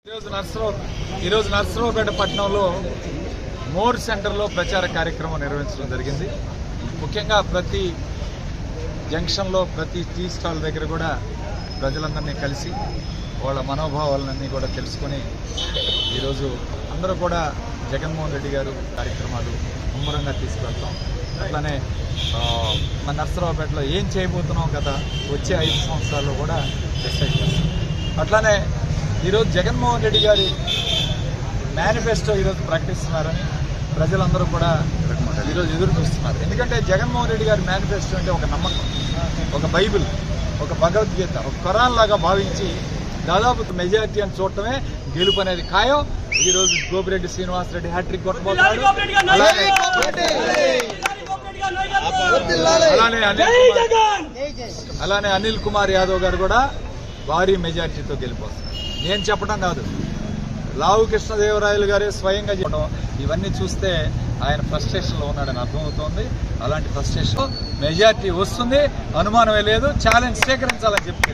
ఈరోజు నర్సరావుపేట పట్టణంలో మోర్ సెంటర్లో ప్రచార కార్యక్రమం నిర్వహించడం జరిగింది. ముఖ్యంగా ప్రతి జంక్షన్లో ప్రతి టీ స్టాల్ దగ్గర కూడా ప్రజలందరినీ కలిసి వాళ్ళ మనోభావాలన్నీ కూడా తెలుసుకొని ఈరోజు అందరూ కూడా జగన్మోహన్ రెడ్డి గారు కార్యక్రమాలు ముమ్మరంగా తీసుకెళ్తాం. అట్లానే మన నర్సరావుపేటలో ఏం చేయబోతున్నాం గత వచ్చే 5 సంవత్సరాల్లో కూడా డిసైడ్ చేస్తాం. అట్లానే ఈరోజు జగన్మోహన్ రెడ్డి గారి మేనిఫెస్టో ఈరోజు ప్రకటిస్తున్నారని ప్రజలందరూ కూడా ఈరోజు ఎదురు చూస్తున్నారు. ఎందుకంటే జగన్మోహన్ రెడ్డి గారి మేనిఫెస్టో అంటే ఒక నమ్మకం, ఒక బైబిల్, ఒక భగవద్గీత, ఒక ఖురాన్ లాగా భావించి దాదాపు మెజారిటీ అని చూడటమే గెలుపు అనేది ఖాయం. ఈరోజు గోపిరెడ్డి శ్రీనివాసరెడ్డి హ్యాట్రిక్ కొట్టబోతున్నాడు. అలానే అనిల్ కుమార్ యాదవ్ గారు కూడా భారీ మెజారిటీతో గెలిపోస్తారు. నేను చెప్పడం కాదు, లావు కృష్ణదేవరాయలు గారే స్వయంగా చెప్పడం. ఇవన్నీ చూస్తే ఆయన ఫ్రస్ట్రేషన్లో ఉన్నాడని అర్థమవుతోంది. అలాంటి ఫ్రస్ట్రేషన్ మెజారిటీ వస్తుంది, అనుమానమే లేదు. ఛాలెంజ్ స్వీకరించాలని చెప్పి